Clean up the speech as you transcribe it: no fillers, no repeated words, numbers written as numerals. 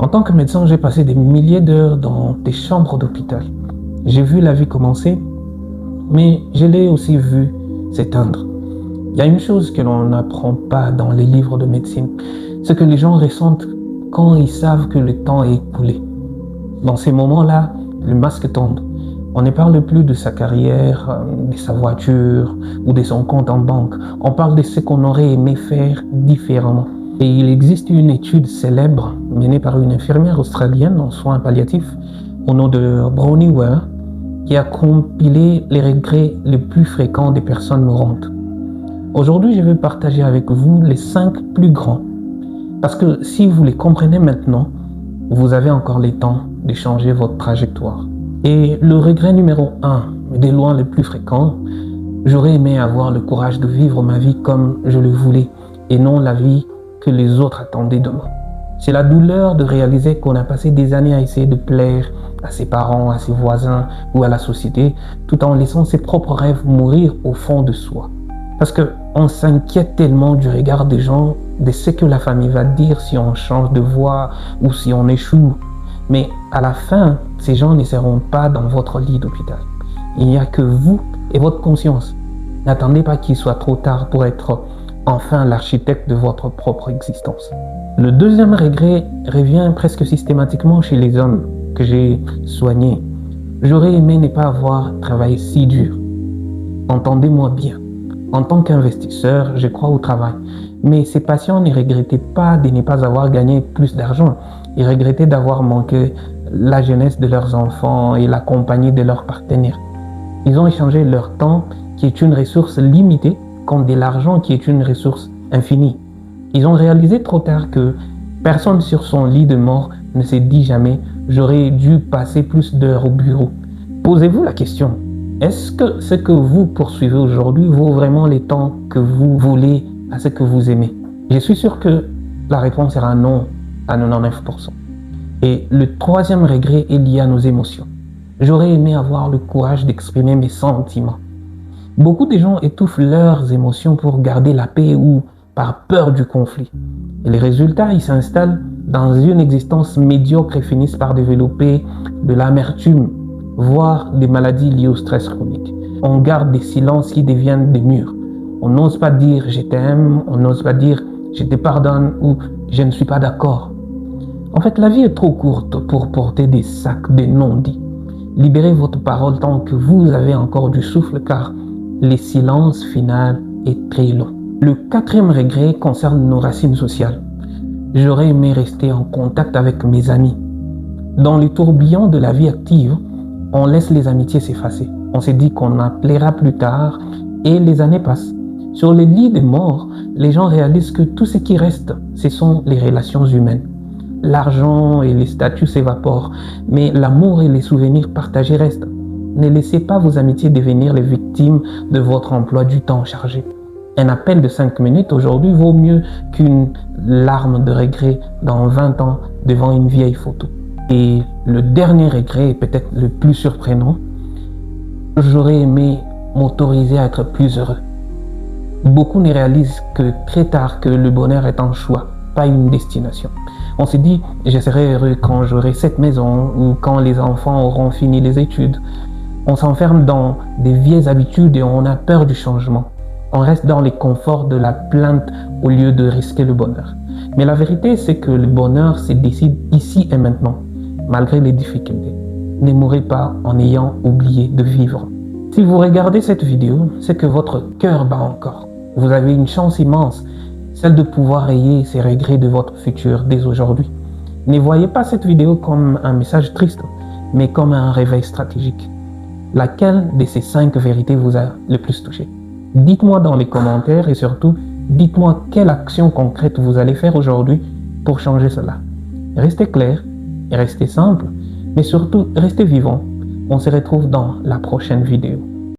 En tant que médecin, j'ai passé des milliers d'heures dans des chambres d'hôpital. J'ai vu la vie commencer, mais je l'ai aussi vue s'éteindre. Il y a une chose que l'on n'apprend pas dans les livres de médecine, c'est que les gens ressentent quand ils savent que le temps est écoulé. Dans ces moments-là, le masque tombe. On ne parle plus de sa carrière, de sa voiture ou de son compte en banque. On parle de ce qu'on aurait aimé faire différemment. Et il existe une étude célèbre menée par une infirmière australienne en soins palliatifs au nom de Bronnie Ware qui a compilé les regrets les plus fréquents des personnes mourantes. Aujourd'hui, je vais partager avec vous les 5 plus grands. Parce que si vous les comprenez maintenant, vous avez encore le temps de changer votre trajectoire. Et le regret numéro 1, de loin le plus fréquent, j'aurais aimé avoir le courage de vivre ma vie comme je le voulais et non la vie que les autres attendaient de moi. C'est la douleur de réaliser qu'on a passé des années à essayer de plaire à ses parents, à ses voisins ou à la société, tout en laissant ses propres rêves mourir au fond de soi. Parce qu'on s'inquiète tellement du regard des gens, de ce que la famille va dire si on change de voie ou si on échoue. Mais à la fin, ces gens ne seront pas dans votre lit d'hôpital. Il n'y a que vous et votre conscience. N'attendez pas qu'il soit trop tard pour être enfin l'architecte de votre propre existence. Le deuxième regret revient presque systématiquement chez les hommes que j'ai soignés. J'aurais aimé ne pas avoir travaillé si dur. Entendez-moi bien. En tant qu'investisseur, je crois au travail. Mais ces patients ne regrettaient pas de ne pas avoir gagné plus d'argent. Ils regrettaient d'avoir manqué la jeunesse de leurs enfants et la compagnie de leurs partenaires. Ils ont échangé leur temps, qui est une ressource limitée, contre de l'argent qui est une ressource infinie. Ils ont réalisé trop tard que personne sur son lit de mort ne s'est dit jamais « j'aurais dû passer plus d'heures au bureau ». Posez-vous la question, est-ce que ce que vous poursuivez aujourd'hui vaut vraiment les temps que vous voulez à ce que vous aimez? Je suis sûr que la réponse sera non à 99%. Et le troisième regret est lié à nos émotions. J'aurais aimé avoir le courage d'exprimer mes sentiments. Beaucoup de gens étouffent leurs émotions pour garder la paix ou par peur du conflit. Et les résultats, ils s'installent dans une existence médiocre et finissent par développer de l'amertume, voire des maladies liées au stress chronique. On garde des silences qui deviennent des murs. On n'ose pas dire « je t'aime », on n'ose pas dire « je te pardonne » ou « je ne suis pas d'accord ». En fait, la vie est trop courte pour porter des sacs de non-dits. Libérez votre parole tant que vous avez encore du souffle car le silence final est très long. Le quatrième regret concerne nos racines sociales. J'aurais aimé rester en contact avec mes amis. Dans le tourbillon de la vie active, on laisse les amitiés s'effacer. On s'est dit qu'on appellera plus tard et les années passent. Sur les lits des morts, les gens réalisent que tout ce qui reste, ce sont les relations humaines. L'argent et les statuts s'évaporent, mais l'amour et les souvenirs partagés restent. Ne laissez pas vos amitiés devenir les victimes de votre emploi du temps chargé. Un appel de 5 minutes aujourd'hui vaut mieux qu'une larme de regret dans 20 ans devant une vieille photo. Et le dernier regret est peut-être le plus surprenant. J'aurais aimé m'autoriser à être plus heureux. Beaucoup ne réalisent que très tard que le bonheur est un choix, pas une destination. On s'est dit, je serai heureux quand j'aurai cette maison ou quand les enfants auront fini les études. On s'enferme dans des vieilles habitudes et on a peur du changement. On reste dans les conforts de la plainte au lieu de risquer le bonheur. Mais la vérité, c'est que le bonheur se décide ici et maintenant, malgré les difficultés. Ne mourrez pas en ayant oublié de vivre. Si vous regardez cette vidéo, c'est que votre cœur bat encore. Vous avez une chance immense, celle de pouvoir rayer ces regrets de votre futur dès aujourd'hui. Ne voyez pas cette vidéo comme un message triste, mais comme un réveil stratégique. Laquelle de ces 5 vérités vous a le plus touché? Dites-moi dans les commentaires et surtout, dites-moi quelle action concrète vous allez faire aujourd'hui pour changer cela. Restez clair et restez simple, mais surtout restez vivant. On se retrouve dans la prochaine vidéo.